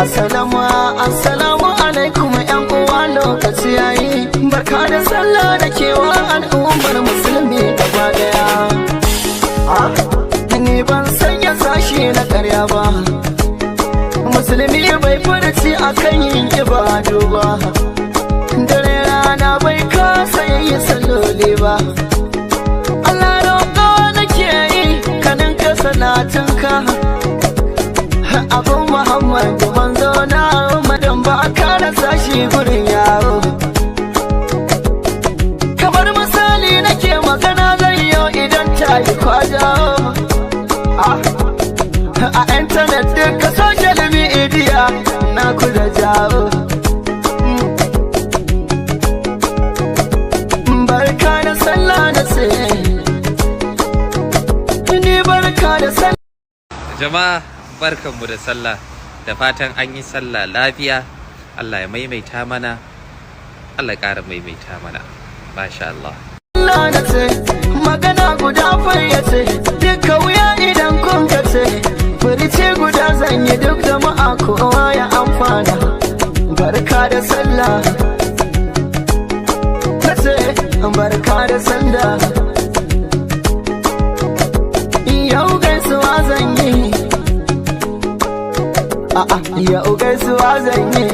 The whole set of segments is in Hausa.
Assalamu alaikum yan uwa, lokaci yayi. Barka da sallah da kewa al'ummar musulmi gaba daya. Ni ban sanya sashi na karya ba, musulmi bai furci akan yin ibadu ba, dare rana bai kasa yayi salloli ba. Allah roƙo nake yi kanin ka salatinka abun Muhammadu manzo na madan ba ka rasa shi gurin yawo. Kamar misali nake magana zan yau idan ta yi kwaja a intanet duka social media na kuda jawo. Barka da sallah na sai ni barka da sallah. Jama'a barkanmu da sallah, da fatan an yi sallah lafiya. Allah ya maimaita mana, Allah ya ƙara maimaita mana. Masha Allah. Magana guda fayyace duka wuya idan kun kace, furice guda zan yi duk jama'a kowa ya amfana. Barka da sallah kace, barka da sallah. Yau gaisuwa zan yi, yau gaisuwa zan yi.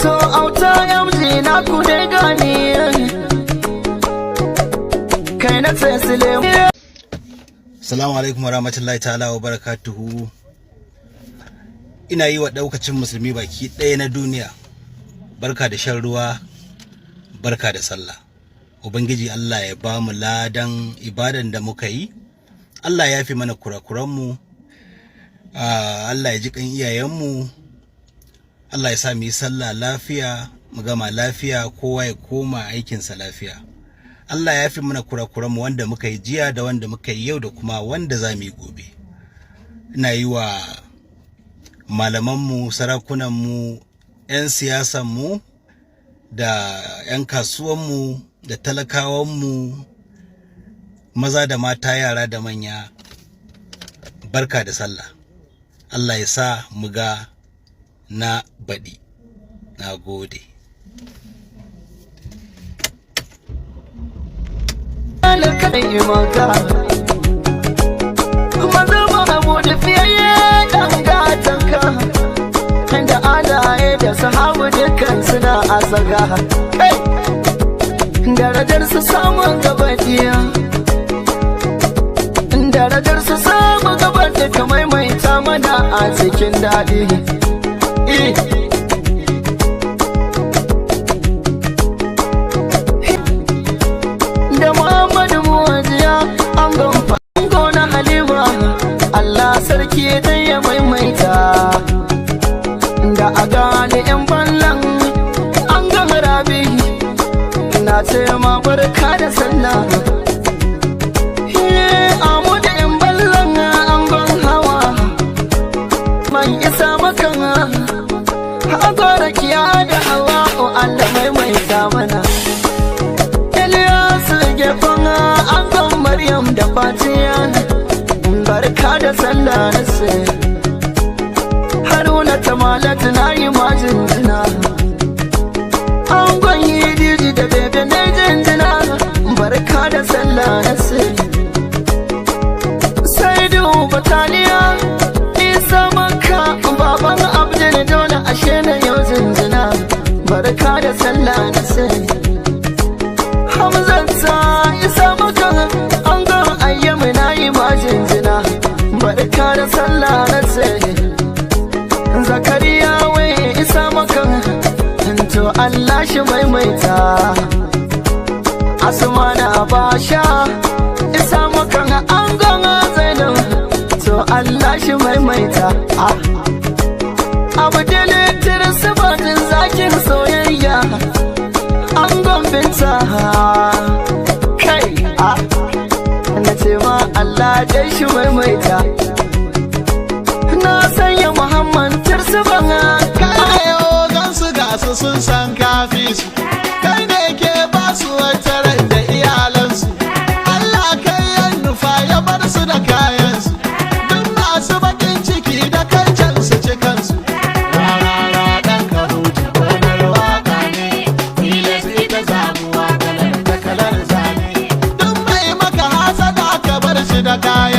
To auta yamji na ku dai gani kai na tsesile. Assalamu alaikum warahmatullahi ta'ala wa barakatuhu. Ina yi wa daukacin musulmi baki ɗaya na duniya barka da shan ruwa, barka da sallah. Ubangiji Allah ya ba mu ladan ibadan da muka yi, Allah ya fi mana kurakuranmu, Allah ya ji kan iyayenmu, Allah ya sa mu yi sallah lafiya, mu gama lafiya, kowa ya koma aikinsa lafiya. Allah ya fi mana kurakuranmu wanda muka yi jiya da wanda muka yi yau da kuma wanda za mu yi gobe. Ina yi wa malamanmu, sarakunanmu, 'yan siyasanmu da 'yan kasuwanmu da talakawanmu, maza da mata, yara da manya, barka da sallah. Allah ya sa mu ga na baɗi. Na gode. Maza mahamu da fiye ɗan gatanka, da alaye da sahabu dukkan suna a tsaga. Darajar su samun gabatiya, darajar su samun gaban da ka maimaita mana a cikin daɗi. Da Muhammadu Muwajiya an gamfa gona Halima, Allah sarki dai ya maimaita. Da a gane 'yan ballan an gama rabi, na ce ma barka da sallah. Amu da 'yan ballan an ban hawa, man isa makan agora kiya da hawa. O Allah maimaita mana. Ilyasu gefen an gan Maryam da Fatiya, barka da sallah na sai. Haruna Tamalatu na yi majinjina, an gwanyi diji da bebe na jinjina, barka da sallah na sai. Sai duba taliya isa maka baban Abdul dole ashe na yau jinjina, barka da sallah na sai. Hamzansa isa maka an ga ayyamu na yi majinjina, barka da sallah na sai. Zakariya wai isa maka to Allah shi maimaita. Asma na Basha isa maka an gana Zainab, to Allah shi maimaita. Abu dalitir sabatin zakin soyayya an gambinta kai na ce ma Allah dai shi maimaita. Na sanya Muhammad tirsiban kayo gansu gasu sun san kafi su, kai ne ke ba su wata rai da iyalansu. Allah kai yan nufa ya bar su da kayansu, duk masu bakin ciki da kancan su cikansu. ka